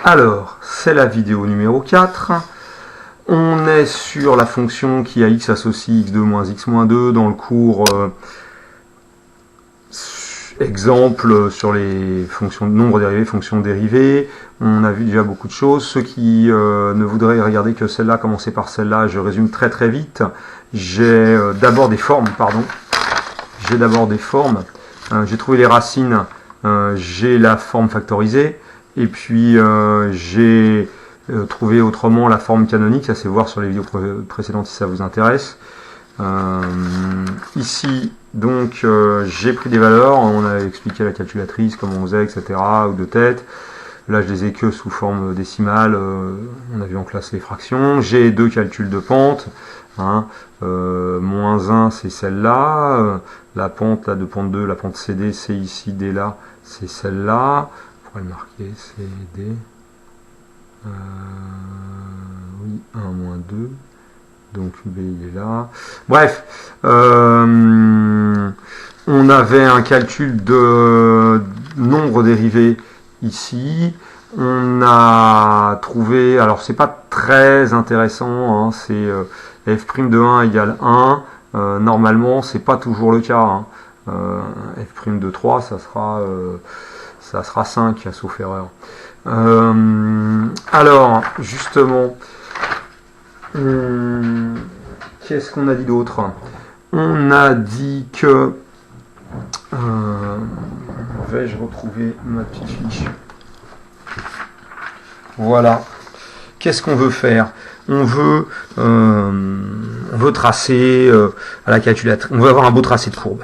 Alors, c'est la vidéo numéro 4. On est sur la fonction qui a x associe x2 moins x moins 2 dans le cours exemple sur les fonctions de nombre dérivé, fonctions dérivées. On a vu déjà beaucoup de choses. Ceux qui ne voudraient regarder que celle-là, commencer par celle-là, je résume très très vite. J'ai d'abord des formes, j'ai trouvé les racines, j'ai la forme factorisée, et puis j'ai trouvé autrement la forme canonique, ça c'est voir sur les vidéos précédentes si ça vous intéresse. Ici, donc, j'ai pris des valeurs, on a expliqué à la calculatrice comment on faisait, etc., ou de tête. Là, je les ai que sous forme décimale, on a vu en classe les fractions. J'ai deux calculs de pente, hein, moins 1, c'est celle-là, la pente là, de pente 2, la pente CD, c'est ici, D là, c'est celle-là. On pourrait le marquer, CD, oui, 1 moins 2. Donc UB il est là. Bref, on avait un calcul de nombre dérivé ici. On a trouvé, alors c'est pas très intéressant, hein, c'est f' de 1 égale 1. Normalement, c'est pas toujours le cas. Hein. F' de 3, ça sera 5, sauf erreur. Alors, justement, qu'est-ce qu'on a dit d'autre? On a dit que vais-je retrouver ma petite fiche? Voilà. Qu'est-ce qu'on veut faire? On veut tracer à la calculatrice. On veut avoir un beau tracé de courbe.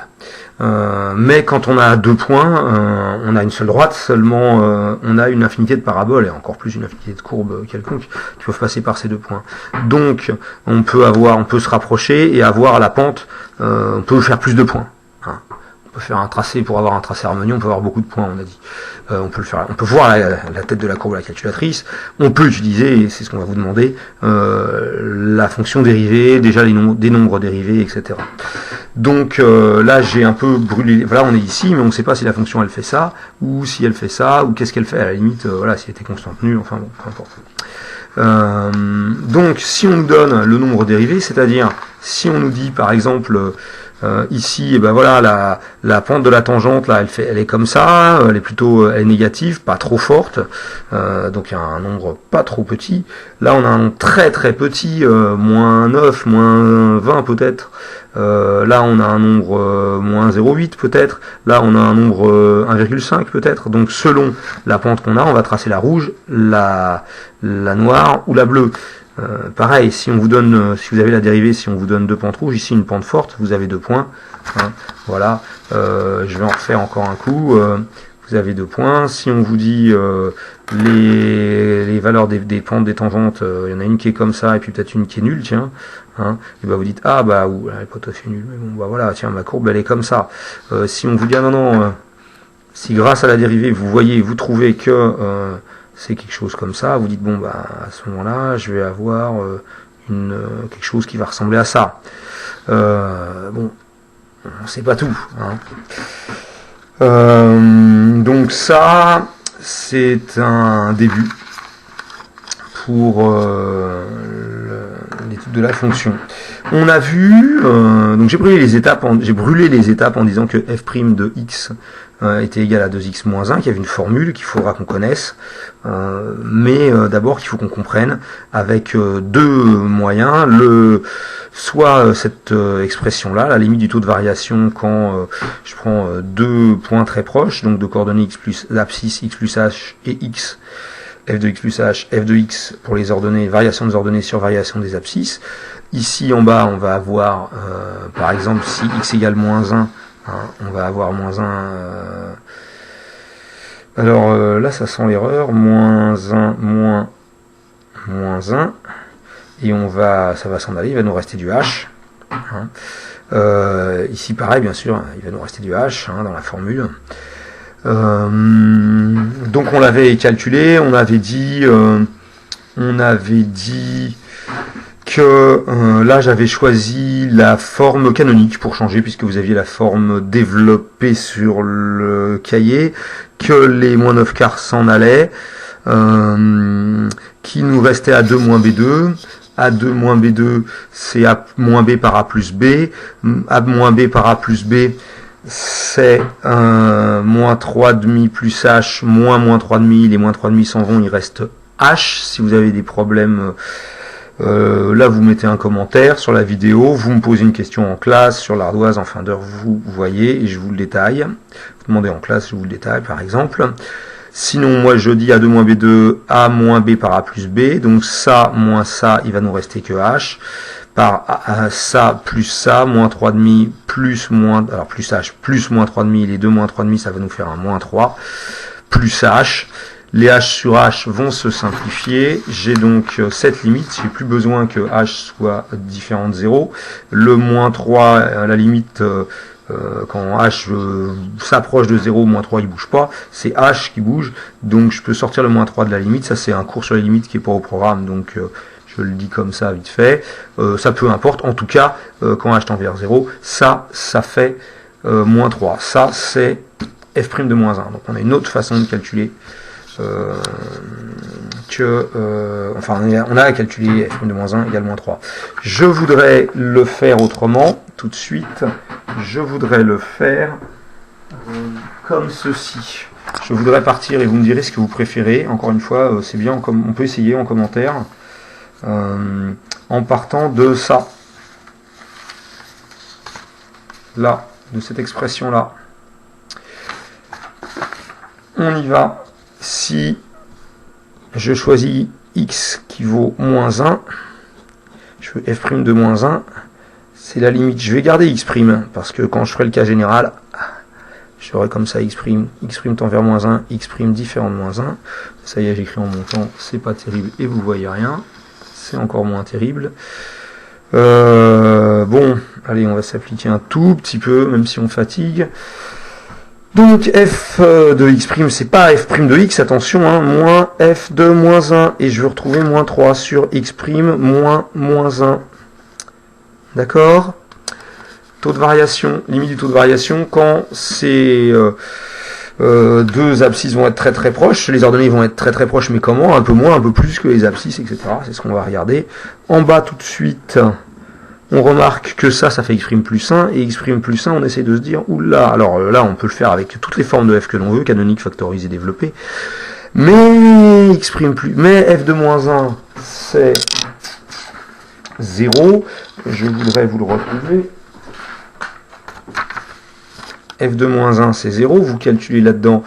Mais quand on a deux points, on a une seule droite, seulement on a une infinité de paraboles et encore plus une infinité de courbes quelconques qui peuvent passer par ces deux points. Donc on peut se rapprocher et avoir la pente, on peut faire plus de points. Hein. On peut faire un tracé, pour avoir un tracé harmonieux, on peut avoir beaucoup de points, on a dit. On peut le faire, on peut voir la tête de la courbe à la calculatrice, on peut utiliser, et c'est ce qu'on va vous demander, la fonction dérivée, déjà des nombres dérivés, etc. Donc là j'ai un peu brûlé, voilà on est ici, mais on ne sait pas si la fonction elle fait ça, ou si elle fait ça, ou qu'est-ce qu'elle fait, à la limite, voilà, si elle était constante nulle, enfin bon, peu importe. Donc si on nous donne le nombre dérivé, c'est-à-dire si on nous dit par exemple ici, et ben voilà, la pente de la tangente là, elle est comme ça, elle est négative, pas trop forte, donc il y a un nombre pas trop petit. Là on a un nombre très très petit, moins 9, moins 20 peut-être. Là on a un nombre moins 0,8 peut-être. Là on a un nombre 1,5 peut-être. Donc selon la pente qu'on a, on va tracer la rouge, la noire ou la bleue. Pareil, si on vous donne, si vous avez la dérivée, si on vous donne deux pentes rouges, ici une pente forte, vous avez 2 points. Hein, voilà. Je vais en refaire encore un coup. Vous avez 2 points. Si on vous dit les valeurs des pentes des tangentes, il y en a une qui est comme ça et puis peut-être une qui est nulle, tiens. Hein, et bah vous dites ah bah ou elle est pas tout à fait nulle, mais bon bah voilà, tiens ma courbe elle est comme ça. Si on vous dit ah non, si grâce à la dérivée vous trouvez que c'est quelque chose comme ça, vous dites bon bah à ce moment-là je vais avoir quelque chose qui va ressembler à ça. Bon, on sait pas tout. Hein. Donc ça c'est un début pour l'étude de la fonction. On a vu, donc j'ai brûlé les étapes en disant que f' de x était égal à 2x moins 1, qu'il y avait une formule qu'il faudra qu'on connaisse, mais d'abord qu'il faut qu'on comprenne avec deux moyens, soit cette expression-là, la limite du taux de variation quand je prends deux points très proches, donc de coordonnées x plus l'abscisse x plus h et x, f de x plus h, f de x pour les ordonnées, variation des ordonnées sur variation des abscisses. Ici en bas on va avoir par exemple si x égale moins 1, hein, on va avoir moins 1 alors là ça sent l'erreur, moins 1 moins 1 et ça va s'en aller, il va nous rester du h, hein. Ici pareil bien sûr il va nous rester du h, hein, dans la formule. Donc on l'avait calculé, on avait dit que là j'avais choisi la forme canonique pour changer, puisque vous aviez la forme développée sur le cahier, que les moins 9 quarts s'en allaient. qui nous restait A2 moins B2. A2 moins B2, c'est A moins B par A plus B. A moins B par A plus B, c'est moins 3,5 plus H, moins 3,5. Les moins 3,5 s'en vont, il reste H. Si vous avez des problèmes, là vous mettez un commentaire sur la vidéo, vous me posez une question en classe, sur l'ardoise, en fin d'heure, vous voyez, et je vous le détaille. Vous demandez en classe, je vous le détaille par exemple. Sinon, moi je dis A2 moins B2, A moins B par A plus B, donc ça moins ça, il va nous rester que H, par ça plus ça, moins 3,5 plus moins, alors plus H plus moins 3,5, les deux moins 3,5, ça va nous faire un moins 3, plus H. Les H sur H vont se simplifier. J'ai donc cette limite. J'ai plus besoin que H soit différent de 0. Le moins 3, à la limite, quand H s'approche de 0, moins 3 il bouge pas. C'est H qui bouge. Donc je peux sortir le moins 3 de la limite. Ça c'est un cours sur les limites qui est pas au programme. Donc je le dis comme ça vite fait. Ça peu importe. En tout cas, quand H tend vers 0, ça fait moins 3. Ça c'est f' de moins 1. Donc on a une autre façon de calculer. Enfin on a à calculer f' de moins 1 égale moins 3. Je voudrais le faire autrement tout de suite. Je voudrais le faire comme ceci. Je voudrais partir et vous me direz ce que vous préférez. Encore une fois, c'est bien, on peut essayer en commentaire en partant de ça, là, de cette expression là. On y va. Si je choisis x qui vaut moins 1, je veux f' de moins 1, c'est la limite. Je vais garder x', parce que quand je ferai le cas général, j'aurai comme ça x', x' tend vers moins 1, x' différent de moins 1. Ça y est, j'écris en montant, c'est pas terrible et vous voyez rien. C'est encore moins terrible. Bon, allez, on va s'appliquer un tout petit peu, même si on fatigue. Donc f de x', c'est pas f' de x, attention, hein, moins f de moins 1, et je vais retrouver moins 3 sur x', moins 1. D'accord? Taux de variation, limite du taux de variation, quand ces deux abscisses vont être très très proches, les ordonnées vont être très très proches, mais comment? Un peu moins, un peu plus que les abscisses, etc. C'est ce qu'on va regarder. En bas tout de suite, on remarque que ça fait x' plus 1, et x' plus 1, on essaie de se dire, oula, alors là, on peut le faire avec toutes les formes de f que l'on veut, canonique, factorisé, développé, mais mais f de moins 1, c'est 0, je voudrais vous le retrouver, f de moins 1, c'est 0, vous calculez là-dedans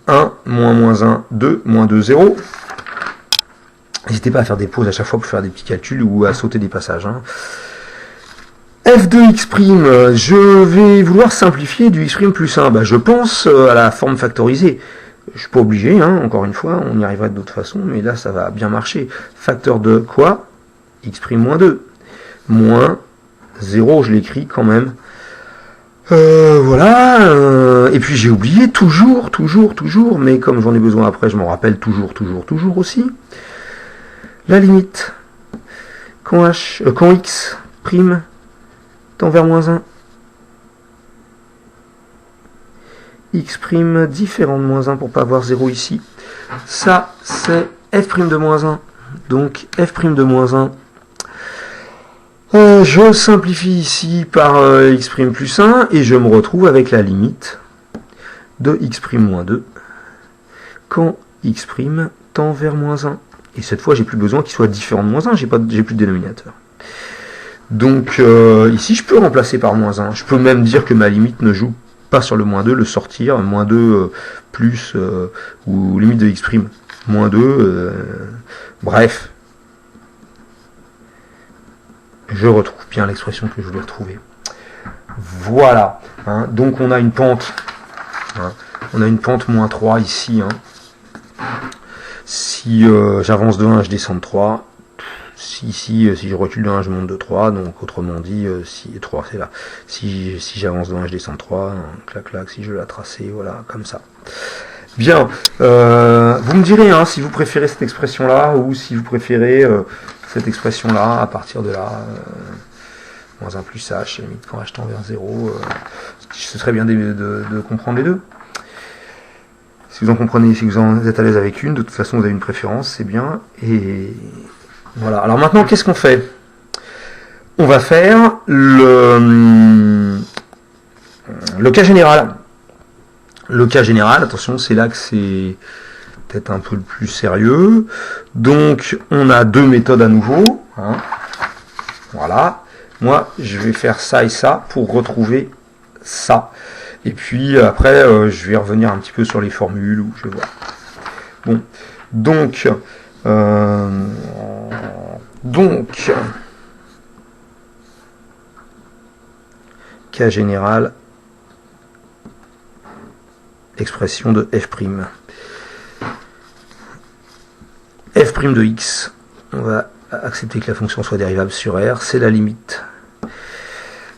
1, moins 1, 2, moins 2, 0, n'hésitez pas à faire des pauses à chaque fois pour faire des petits calculs ou à sauter des passages, hein. f de x', je vais vouloir simplifier du x' plus 1. Je pense à la forme factorisée. Je ne suis pas obligé, hein, encore une fois, on y arrivera d'autres façons, mais là ça va bien marcher. Facteur de quoi? x' moins 2. Moins 0, je l'écris quand même. Voilà. Et puis j'ai oublié toujours, mais comme j'en ai besoin après, je m'en rappelle toujours aussi. La limite. Quand x' tend vers moins 1. x' différent de moins 1 pour pas avoir 0 ici. Ça, c'est f' de moins 1. Donc, f' de moins 1. Je simplifie ici par x' plus 1 et je me retrouve avec la limite de x' moins 2 quand x' tend vers moins 1. Et cette fois, j'ai plus besoin qu'il soit différent de moins 1, j'ai plus de dénominateur. Donc ici, je peux remplacer par moins 1. Je peux même dire que ma limite ne joue pas sur le moins 2, le sortir, moins 2 plus, ou limite de x', moins 2, bref. Je retrouve bien l'expression que je voulais retrouver. Voilà. Hein, donc on a une pente. Hein, on a une pente moins 3 ici. Hein. Si j'avance de 1, je descends de 3. Si je recule de 1, je monte de 3, donc autrement dit, si 3 c'est là. Si j'avance de 1, je descends de 3, clac, si je la tracer, voilà, comme ça. Bien, vous me direz hein, si vous préférez cette expression-là, ou si vous préférez cette expression-là, à partir de là, moins 1 plus h, limite quand h tend vers 0, ce serait bien de comprendre les deux. Si vous en comprenez, si vous en êtes à l'aise avec une, de toute façon vous avez une préférence, c'est bien. Et voilà. Alors maintenant, qu'est-ce qu'on fait? On va faire le cas général. Le cas général, attention, c'est là que c'est peut-être un peu le plus sérieux. Donc, on a deux méthodes à nouveau. Hein. Voilà. Moi, je vais faire ça et ça pour retrouver ça. Et puis, après, je vais revenir un petit peu sur les formules où je vais voir. Bon. Donc, cas général, expression de f'. F' de x, on va accepter que la fonction soit dérivable sur R, c'est la limite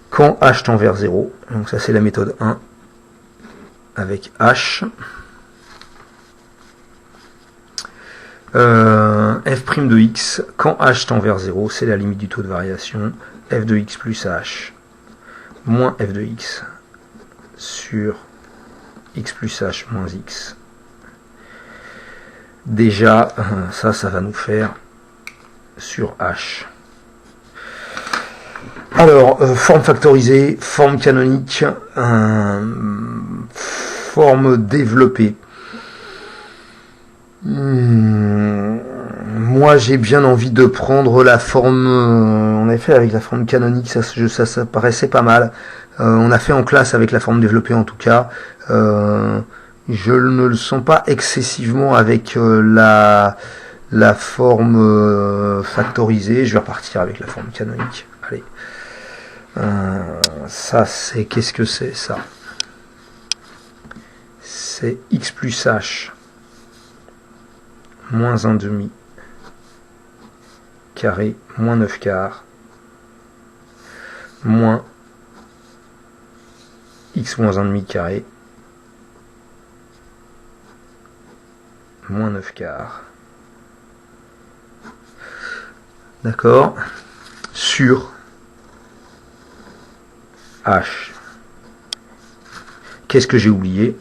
quand h tend vers 0, donc ça c'est la méthode 1, avec h. F' de x, quand h tend vers 0, c'est la limite du taux de variation, f de x plus h, moins f de x sur x plus h moins x. Déjà, ça va nous faire sur h. Alors, forme factorisée, forme canonique, forme développée. Moi, j'ai bien envie de prendre la forme, en effet, avec la forme canonique, ça paraissait pas mal. On a fait en classe avec la forme développée en tout cas. Je ne le sens pas excessivement avec la forme factorisée. Je vais repartir avec la forme canonique. Allez. Ça, c'est... Qu'est-ce que c'est, ça? C'est x plus h moins 1 demi carré moins 9 quarts moins x moins 1 demi carré moins 9 quarts. D'accord? Sur h. Qu'est-ce que j'ai oublié?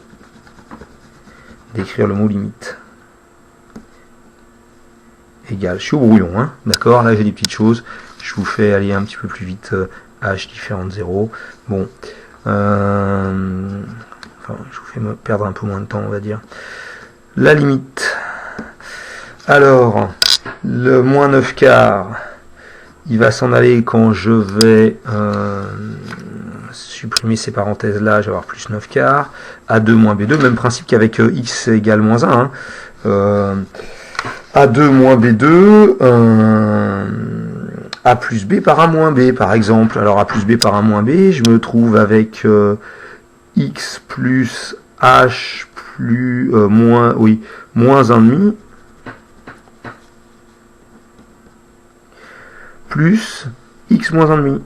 D'écrire le mot limite. Égal. Je suis au brouillon, hein? D'accord? Là, j'ai des petites choses. Je vous fais aller un petit peu plus vite. H différent de 0. Bon. Enfin, je vous fais me perdre un peu moins de temps, on va dire. La limite. Alors, le moins 9 quarts, il va s'en aller quand je vais supprimer ces parenthèses-là, je vais avoir plus 9 quarts. A2 moins B2, même principe qu'avec x égale moins 1. Hein. A2 moins B2, A plus B par A moins B, par exemple. Alors A plus B par A moins B, je me trouve avec x plus h plus moins 1,5 plus x moins 1,5.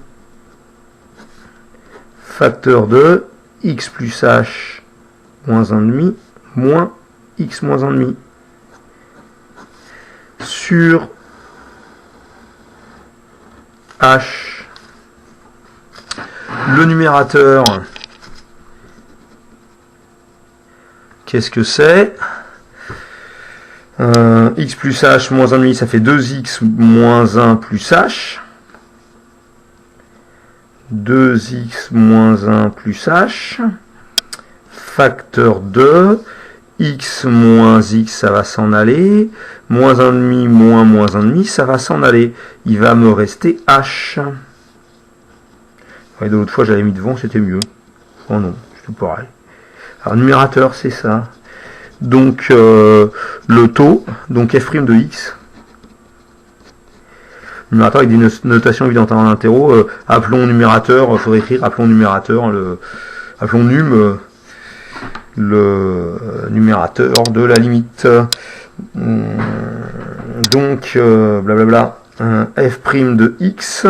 Facteur de x plus h moins 1,5 moins x moins 1,5 sur h. Le numérateur, qu'est-ce que c'est? X plus h moins 1,5, ça fait 2x moins 1 plus h. 2x moins 1 plus h. Facteur de x moins x, ça va s'en aller. Moins 1,5 moins 1,5, ça va s'en aller. Il va me rester h. Ouais, de l'autre fois, j'avais mis devant, c'était mieux. Oh non, c'est tout pareil. Alors, numérateur, c'est ça. Donc, le taux, donc f' de x. Numérateur avec des notations évidentes en interro. Appelons numérateur, il faudrait écrire appelons numérateur, appelons num, le numérateur de la limite. Donc, blablabla, f' de x,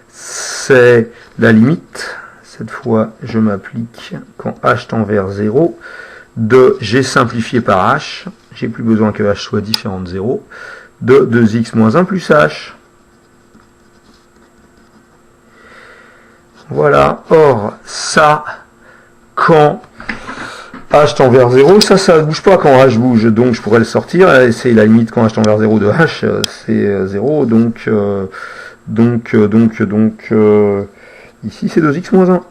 c'est la limite. Cette fois, je m'applique quand h tend vers 0. J'ai simplifié par h, j'ai plus besoin que h soit différent de 0, de 2x moins 1 plus h. Voilà. Or, ça, quand h tend vers 0, ça bouge pas quand h bouge, donc je pourrais le sortir, et c'est la limite quand h tend vers 0 de h, c'est 0, donc ici c'est 2x moins 1.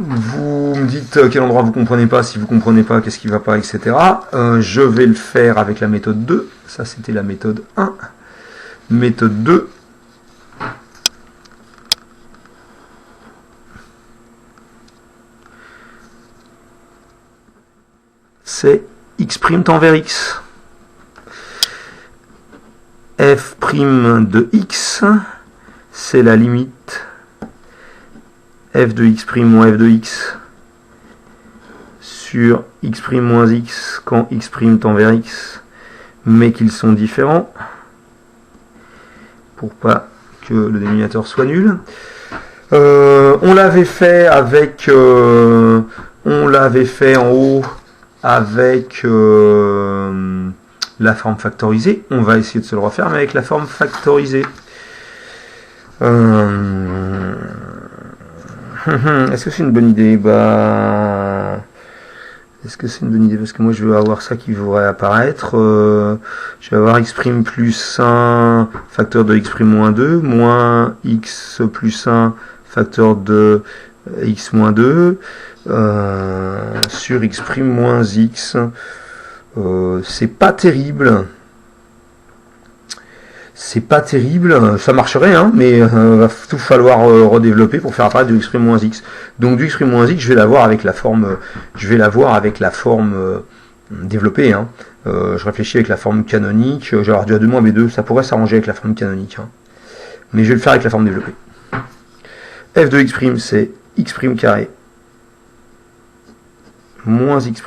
Vous me dites quel endroit vous comprenez pas, si vous comprenez pas, qu'est-ce qui va pas, etc. Je vais le faire avec la méthode 2, ça c'était la méthode 1. Méthode 2. C'est x' tend vers x. F' de x, c'est la limite f de x' moins f de x sur x' moins x quand x' tend vers x, mais qu'ils sont différents, pour pas que le dénominateur soit nul. On l'avait fait avec, on l'avait fait en haut avec la forme factorisée. On va essayer de se le refaire, mais avec la forme factorisée. Est-ce que c'est une bonne idée? Est-ce que c'est une bonne idée? Parce que moi je vais avoir ça qui devrait apparaître. Je vais avoir x' plus 1 facteur de x' moins 2 moins x plus 1 facteur de x moins 2 sur x' moins x. C'est pas terrible. C'est pas terrible, ça marcherait, hein, mais va tout falloir redévelopper pour faire apparaître du x' moins x. Donc du x' moins x, je vais l'avoir avec la forme, développée. Hein. Je réfléchis avec la forme canonique. J'ai avoir du A2 moins B2, ça pourrait s'arranger avec la forme canonique, hein. Mais je vais le faire avec la forme développée. F de x', c'est x' carré moins x'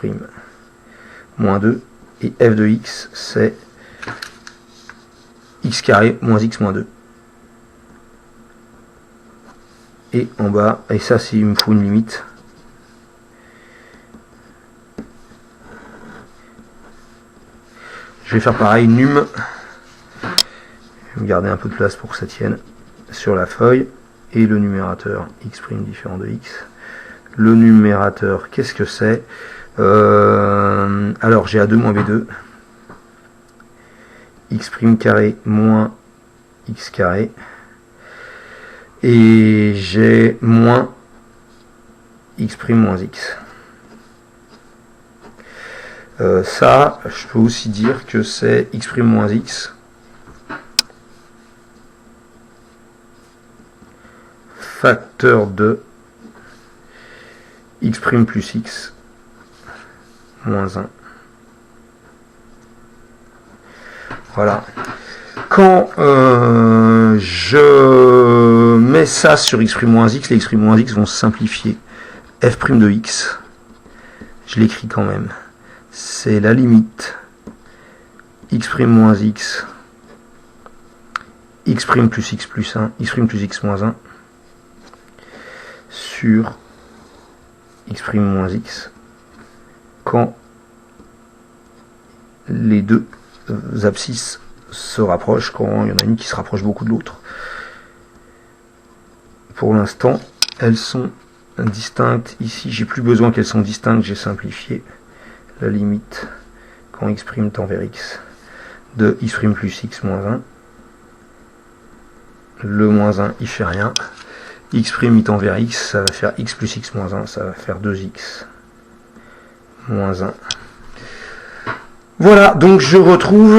moins 2, et f de x, c'est x carré moins x moins 2. Et en bas, et ça, il me faut une limite. Je vais faire pareil, num. Je vais me garder un peu de place pour que ça tienne sur la feuille. Et le numérateur, x' différent de x. Le numérateur, qu'est-ce que c'est? Alors, j'ai A2 moins B2. x' carré moins x carré, et j'ai moins x' moins x. Ça, je peux aussi dire que c'est x' moins x facteur de x' plus x moins 1. Voilà. Quand je mets ça sur x' moins x, les x' moins x vont se simplifier. F' de x, je l'écris quand même. C'est la limite x' moins x, x' plus x plus 1, x' plus x moins 1, sur x' moins x, quand les deux abscisses se rapprochent, quand il y en a une qui se rapproche beaucoup de l'autre. Pour l'instant, elles sont distinctes. Ici, j'ai plus besoin qu'elles sont distinctes, j'ai simplifié la limite quand x' tend vers x de x' plus x moins 1. Le moins 1, il fait rien. X' il tend vers x, ça va faire x plus x moins 1, ça va faire 2x moins 1. Voilà, donc je retrouve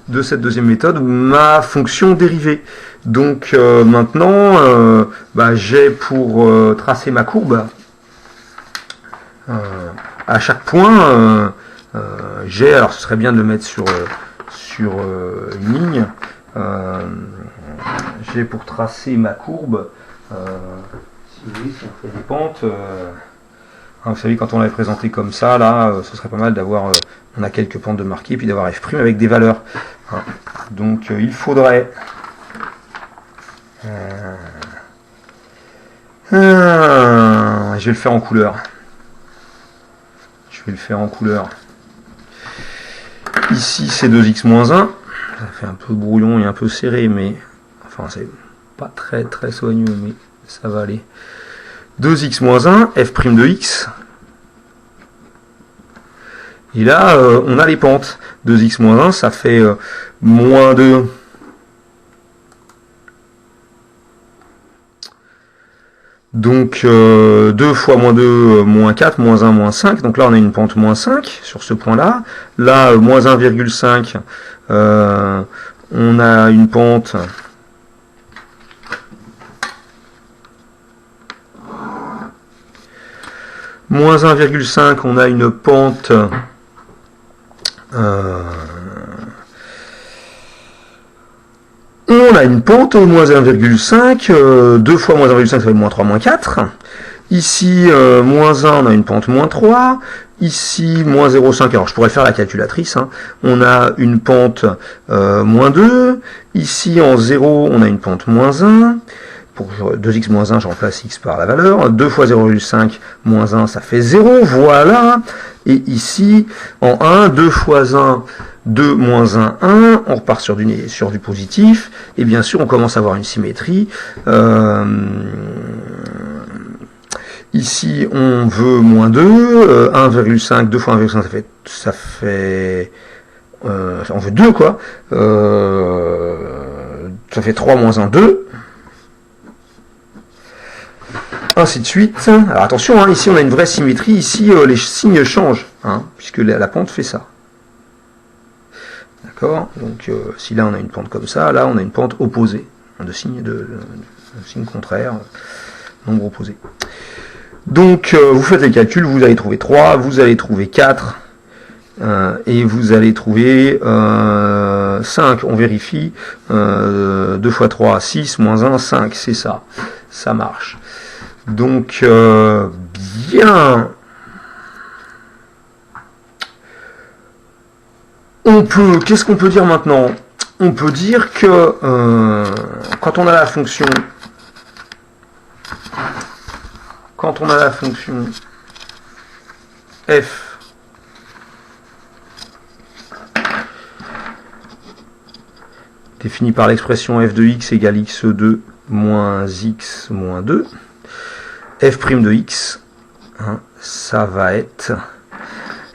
de cette deuxième méthode ma fonction dérivée. Donc maintenant, j'ai pour tracer ma courbe, à chaque point, j'ai, alors ce serait bien de le mettre sur une ligne, j'ai pour tracer ma courbe, si vous voulez, si on fait des pentes, vous savez, quand on l'avait présenté comme ça, là, ce serait pas mal d'avoir, on a quelques pentes de marquées, puis d'avoir f' avec des valeurs. Hein. Donc il faudrait je vais le faire en couleur. Ici, c'est 2x moins 1. Ça fait un peu brouillon et un peu serré, mais enfin, c'est pas très très soigneux, mais ça va aller. 2x moins 1, f' de x. Et là, on a les pentes. 2x moins 1, ça fait moins 2. Donc 2 fois moins 2, moins 4, moins 1, moins 5. Donc là, on a une pente moins 5 sur ce point-là. Là, moins 1,5, on a une pente... Moins 1,5, on a une pente... on a une pente au moins 1,5, 2 fois moins 1,5 ça fait moins 3, moins 4. Ici, moins 1, on a une pente moins 3. Ici, moins 0,5, alors je pourrais faire la calculatrice, hein. On a une pente moins 2. Ici, en 0, on a une pente moins 1. Pour 2x moins 1, je remplace x par la valeur. 2 fois 0,5 moins 1, ça fait 0, voilà. Et ici, en 1, 2 fois 1, 2 moins 1, 1. On repart sur du positif. Et bien sûr, on commence à avoir une symétrie. Ici, on veut moins 2. 1,5, 2 fois 1,5, ça fait on veut 2, quoi. Ça fait 3 moins 1, 2. Ainsi de suite. Alors attention, hein, ici on a une vraie symétrie, ici les signes changent, hein, puisque la pente fait ça. D'accord. Donc si là on a une pente comme ça, là on a une pente opposée, de signe contraire, nombre opposé. Donc vous faites les calculs, vous allez trouver 3, vous allez trouver 4, et vous allez trouver 5, on vérifie, 2 fois 3, 6, moins 1, 5, c'est ça, ça marche. Donc, bien, qu'est-ce qu'on peut dire maintenant? On peut dire que quand on a la fonction f définie par l'expression f de x égale x2 moins x moins 2, f' de x, hein, ça va être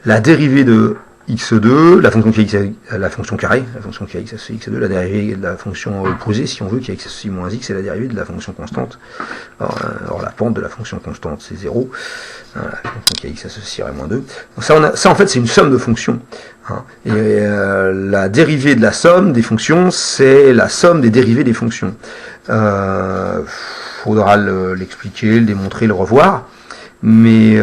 la dérivée de x2, la fonction qui est x, la fonction carrée, la fonction qui est x associée x2, la dérivée de la fonction opposée, si on veut, qui est x associée moins x, et la dérivée de la fonction constante. Alors la pente de la fonction constante, c'est 0. Hein, la fonction qui est x associée moins 2. Donc ça, en fait, c'est une somme de fonctions. Hein, et la dérivée de la somme des fonctions, c'est la somme des dérivées des fonctions. Faudra l'expliquer, le démontrer, le revoir, mais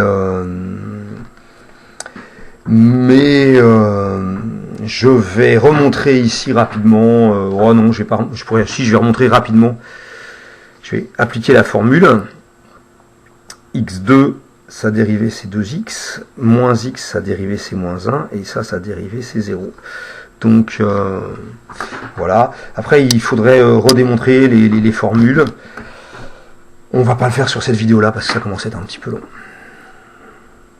je vais remontrer ici rapidement. Oh non, je vais remontrer rapidement. Je vais appliquer la formule. x2, sa dérivée c'est 2x, moins x, sa dérivée c'est moins 1, et ça, sa dérivée c'est 0. Donc voilà. Après, il faudrait redémontrer les formules. On va pas le faire sur cette vidéo là parce que ça commence à être un petit peu long.